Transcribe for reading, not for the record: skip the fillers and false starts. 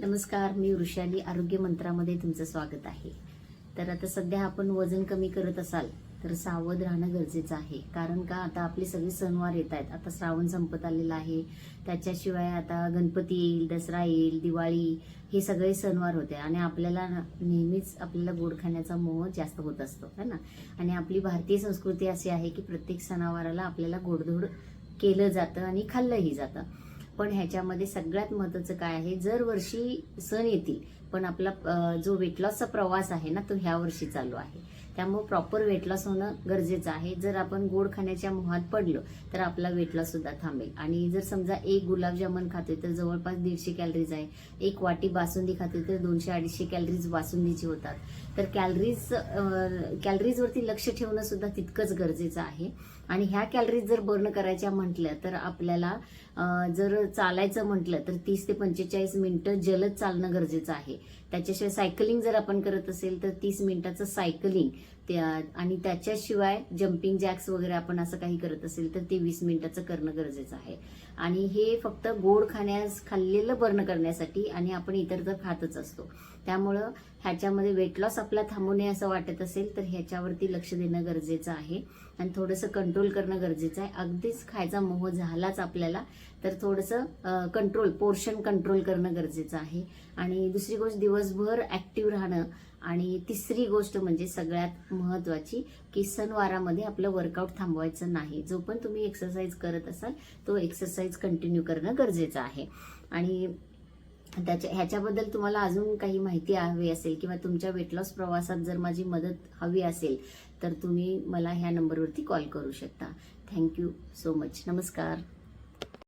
नमस्कार, मी वृषाली आरोग्य मंत्रामध्ये तुमचं स्वागत आहे. तर आता सध्या आपण वजन कमी करत असाल तर सावध राहणं गरजेचं आहे. कारण का आता आपले सगळे सणवार येत आहेत. आता श्रावण संपत आलेला आहे. त्याच्याशिवाय आता गणपती येईल, दसरा येईल, दिवाळी, हे सगळे सणवार होते आणि आपल्याला नेहमीच आपल्याला गोड खाण्याचा मोह जास्त होत असतो है ना. आणि आपली भारतीय संस्कृती अशी आहे की प्रत्येक सणावाराला आपल्याला गोडधोड केलं जातं आणि खाल्लंही जातं. पण ह्याच्यामध्ये सगळ्यात महत्त्वाचं काय आहे, जर वर्षी सण येतील पण आपला जो वेट लॉसचा प्रवास आहे ना तो ह्या वर्षी चालू आहे. त्यामुळे प्रॉपर वेट लॉस होणं गरजेचं आहे. जर आपण गोड खाण्याच्या मोहात पडलो तर आपला वेट लॉस सुद्धा थांबेल. आणि जर समजा एक गुलाबजामुन खातोय तर जवळपास 150 कॅलरीज आहे. एक वाटी बासुंदी खातोय तर 200-250 कॅलरीज बासुंदीची होतात. तर कॅलरीजवरती लक्ष ठेवणं सुद्धा तितकंच गरजेचं आहे. आणि ह्या कॅलरीज जर बर्न करायच्या म्हटल्या तर आपल्याला जर चालायचं म्हटलं तर 30 ते 45 मिनिटं जलद चालणं गरजेचं आहे. त्याच्याशिवाय सायकलिंग जर आपण करत असेल तर 30 मिनिटाचं सायकलिंग आणि त्याच्याशिवाय जम्पिंग जॅक्स वगैरे आपण असं काही करत असेल तर ते 20 मिनिटाचं करणं गरजेचं आहे. आणि हे फक्त गोड खाल्लेलं बर्न करण्यासाठी, आणि आपण इतर तर खातच असतो. त्यामुळं ह्याच्यामध्ये वेट लॉस आपला थांबू नये असं वाटत असेल तर ह्याच्यावरती लक्ष देणं गरजेचं आहे आणि थोडंसं कंट्रोल करणं गरजेचं आहे. अगदीच खायचा मोह झालाच आपल्याला तर थोडंसं पोर्शन कंट्रोल करणं गरजेचं आहे. आणि दुसरी गोष्ट दिवसभर ऍक्टिव्ह राहणं. आणि तिसरी गोष्ट म्हणजे सगळ्यात महत्वाची की सणवारामध्ये आपलं वर्कआउट थांबवायचं नाही. जो पण तुम्ही एक्सरसाइज करत असाल तो एक्सरसाइज कंटिन्यू करणं गरजेचं आहे. आणि ह्याच्याबद्दल तुम्हाला अजून काही माहिती हवी असेल किंवा तुमच्या वेट लॉस प्रवासात जर माझी मदत हवी असेल तर तुम्ही मला ह्या नंबरवरती कॉल करू शकता. Thank you so much. नमस्कार.